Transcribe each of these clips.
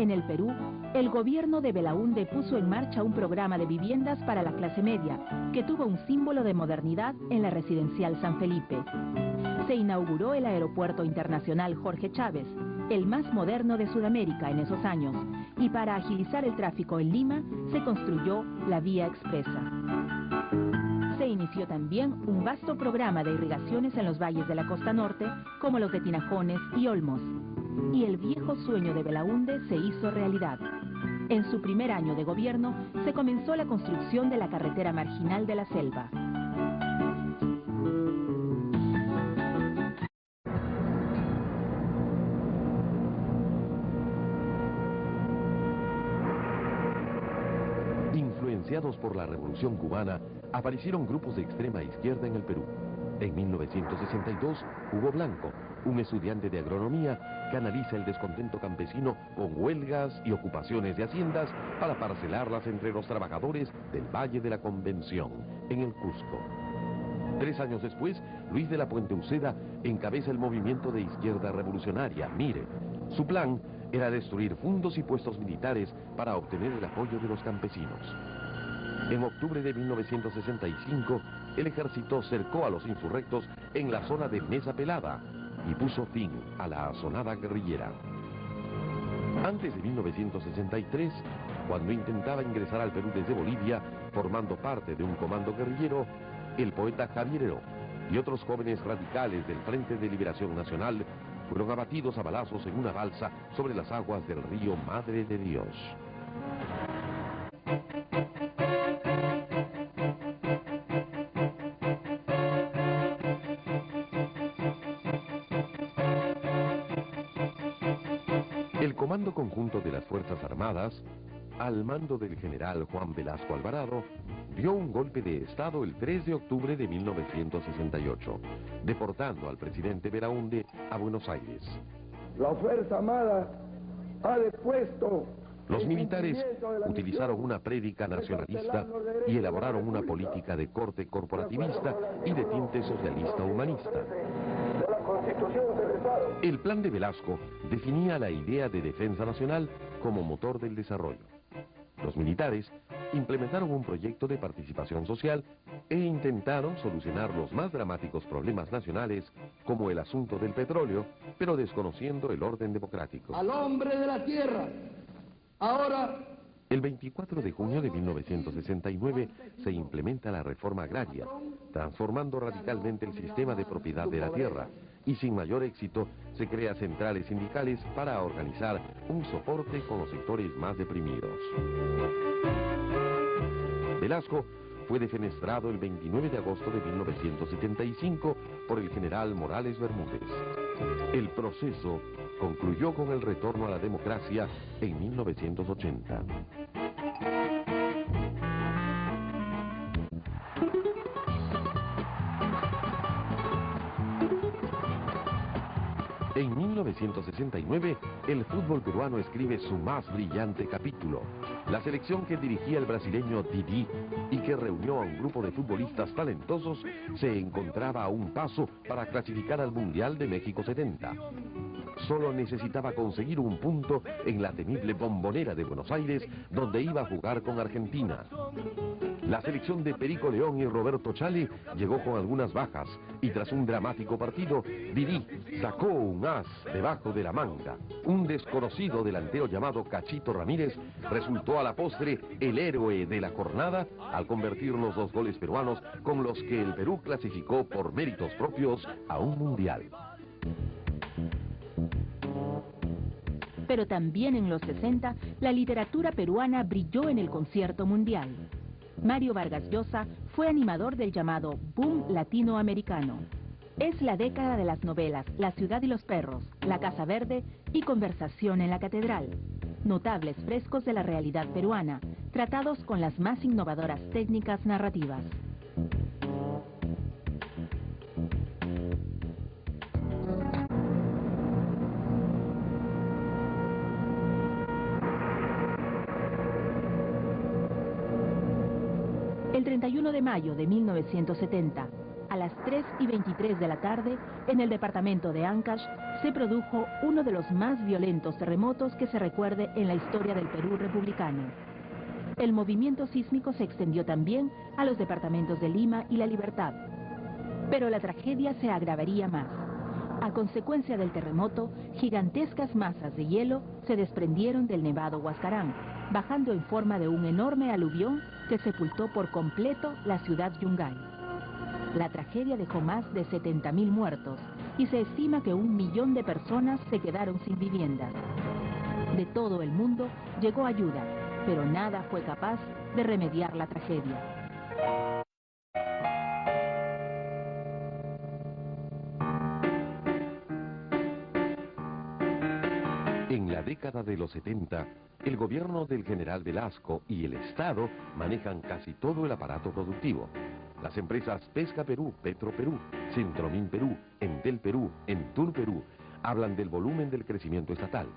En el Perú, el gobierno de Belaúnde puso en marcha un programa de viviendas para la clase media, que tuvo un símbolo de modernidad en la residencial San Felipe. Se inauguró el Aeropuerto Internacional Jorge Chávez, el más moderno de Sudamérica en esos años, y para agilizar el tráfico en Lima, se construyó la Vía Expresa. Se inició también un vasto programa de irrigaciones en los valles de la costa norte, como los de Tinajones y Olmos. Y el viejo sueño de Belaúnde se hizo realidad. En su primer año de gobierno, se comenzó la construcción de la carretera marginal de la selva. Influenciados por la Revolución Cubana, aparecieron grupos de extrema izquierda en el Perú. En 1962, Hugo Blanco, un estudiante de agronomía, canaliza el descontento campesino con huelgas y ocupaciones de haciendas para parcelarlas entre los trabajadores del Valle de la Convención, en el Cusco. 3 años después, Luis de la Puente Uceda encabeza el movimiento de izquierda revolucionaria, MIRE. Su plan era destruir fundos y puestos militares para obtener el apoyo de los campesinos. En octubre de 1965, el ejército cercó a los insurrectos en la zona de Mesa Pelada y puso fin a la asonada guerrillera. Antes de 1963, cuando intentaba ingresar al Perú desde Bolivia, formando parte de un comando guerrillero, el poeta Javier Heró y otros jóvenes radicales del Frente de Liberación Nacional fueron abatidos a balazos en una balsa sobre las aguas del río Madre de Dios. El Comando Conjunto de las Fuerzas Armadas, al mando del general Juan Velasco Alvarado, dio un golpe de Estado el 3 de octubre de 1968, deportando al presidente Belaúnde a Buenos Aires. La Fuerza Armada ha depuesto... Los militares utilizaron una prédica nacionalista y elaboraron una política de corte corporativista y de tinte socialista humanista. El plan de Velasco definía la idea de defensa nacional como motor del desarrollo. Los militares implementaron un proyecto de participación social e intentaron solucionar los más dramáticos problemas nacionales, como el asunto del petróleo, pero desconociendo el orden democrático. Al hombre de la tierra, ahora... El 24 de junio de 1969 se implementa la reforma agraria, transformando radicalmente el sistema de propiedad de la tierra, y sin mayor éxito se crean centrales sindicales para organizar un soporte con los sectores más deprimidos. Velasco fue defenestrado el 29 de agosto de 1975 por el general Morales Bermúdez. El proceso concluyó con el retorno a la democracia en 1980. En 1969, el fútbol peruano escribe su más brillante capítulo. La selección que dirigía el brasileño Didi y que reunió a un grupo de futbolistas talentosos se encontraba a un paso para clasificar al Mundial de México 70. Solo necesitaba conseguir un punto en la temible Bombonera de Buenos Aires, donde iba a jugar con Argentina. La selección de Perico León y Roberto Chale llegó con algunas bajas y tras un dramático partido, Didi sacó un as debajo de la manga. Un desconocido delantero llamado Cachito Ramírez resultó a la postre el héroe de la jornada al convertir los 2 goles peruanos con los que el Perú clasificó por méritos propios a un mundial. Pero también en los 60, la literatura peruana brilló en el concierto mundial. Mario Vargas Llosa fue animador del llamado boom latinoamericano. Es la década de las novelas La ciudad y los perros, La casa verde y Conversación en la catedral. Notables frescos de la realidad peruana, tratados con las más innovadoras técnicas narrativas. El 31 de mayo de 1970, a las 3:23 de la tarde, en el departamento de Ancash, se produjo uno de los más violentos terremotos que se recuerde en la historia del Perú republicano. El movimiento sísmico se extendió también a los departamentos de Lima y La Libertad. Pero la tragedia se agravaría más. A consecuencia del terremoto, gigantescas masas de hielo se desprendieron del Nevado Huascarán, bajando en forma de un enorme aluvión que sepultó por completo la ciudad Yungay. La tragedia dejó más de 70.000 muertos y se estima que 1 millón de personas se quedaron sin viviendas. De todo el mundo llegó ayuda, pero nada fue capaz de remediar la tragedia. En la década de los 70, el gobierno del general Velasco y el Estado manejan casi todo el aparato productivo. Las empresas Pesca Perú, Petro Perú, Centromin Perú, Entel Perú, Entur Perú, hablan del volumen del crecimiento estatal.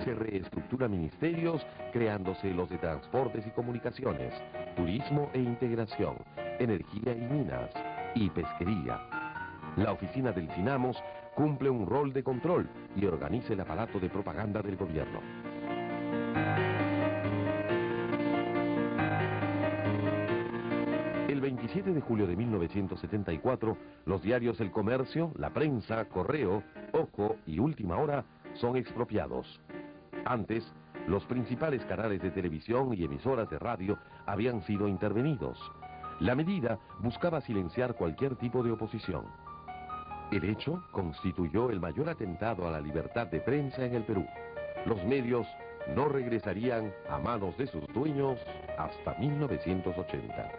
Se reestructuran ministerios, creándose los de transportes y comunicaciones, turismo e integración, energía y minas, y pesquería. La oficina del Finamos cumple un rol de control y organiza el aparato de propaganda del gobierno. El 27 de julio de 1974, los diarios El Comercio, La Prensa, Correo, Ojo y Última Hora son expropiados. Antes, los principales canales de televisión y emisoras de radio habían sido intervenidos. La medida buscaba silenciar cualquier tipo de oposición. El hecho constituyó el mayor atentado a la libertad de prensa en el Perú. Los medios no regresarían a manos de sus dueños hasta 1980.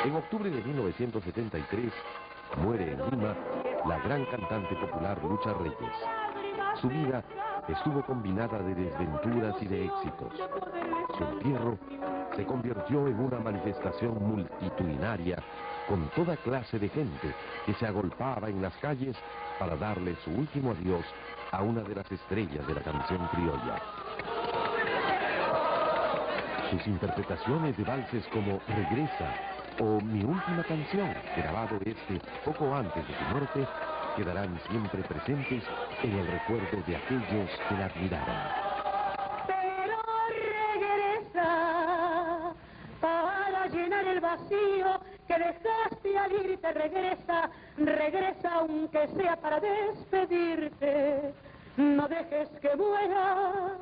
En octubre de 1973, muere en Lima la gran cantante popular Lucha Reyes. Su vida estuvo combinada de desventuras y de éxitos. Su entierro se convirtió en una manifestación multitudinaria con toda clase de gente que se agolpaba en las calles para darle su último adiós a una de las estrellas de la canción criolla. Sus interpretaciones de valses como Regresa o Mi Última Canción, grabado poco antes de su muerte, quedarán siempre presentes en el recuerdo de aquellos que la admiraron. Pero regresa para llenar el vacío que dejaste al irte. Regresa, regresa aunque sea para despedirte. No dejes que muera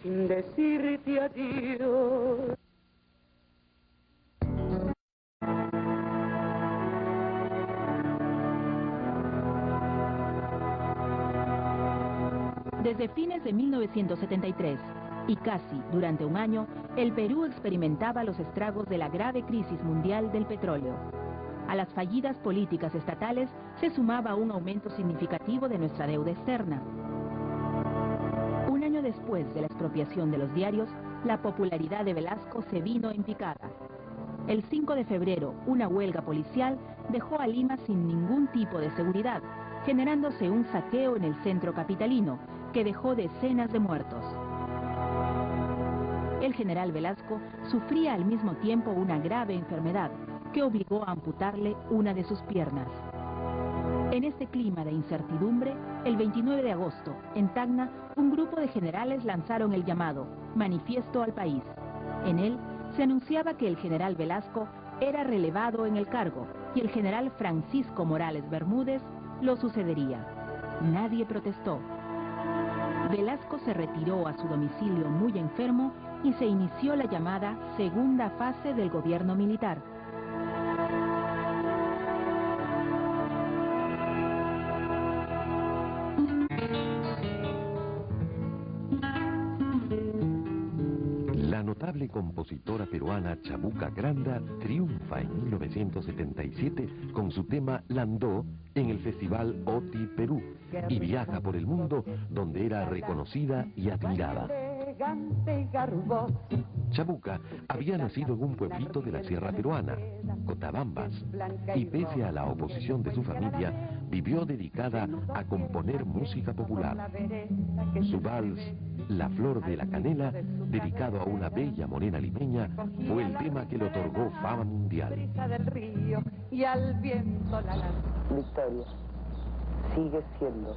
sin decirte adiós. Desde fines de 1973 y casi durante un año, el Perú experimentaba los estragos de la grave crisis mundial del petróleo. A las fallidas políticas estatales se sumaba un aumento significativo de nuestra deuda externa. Un año después de la expropiación de los diarios, la popularidad de Velasco se vino en picada. El 5 de febrero, una huelga policial dejó a Lima sin ningún tipo de seguridad, generándose un saqueo en el centro capitalino, que dejó decenas de muertos. El general Velasco sufría al mismo tiempo una grave enfermedad que obligó a amputarle una de sus piernas. En este clima de incertidumbre, el 29 de agosto, en Tacna, un grupo de generales lanzaron el llamado Manifiesto al País. En él se anunciaba que el general Velasco era relevado en el cargo y el general Francisco Morales Bermúdez lo sucedería. Nadie protestó. Velasco se retiró a su domicilio muy enfermo y se inició la llamada segunda fase del gobierno militar. La notable compositora peruana Chabuca Granda triunfa en 1977 con su tema Landó en el festival OTI Perú y viaja por el mundo donde era reconocida y admirada. Chabuca había nacido en un pueblito de la sierra peruana, Cotabambas, y pese a la oposición de su familia, vivió dedicada a componer música popular. Su vals, La Flor de la Canela, dedicado a una bella morena limeña, fue el tema que le otorgó fama mundial. Victoria sigue siendo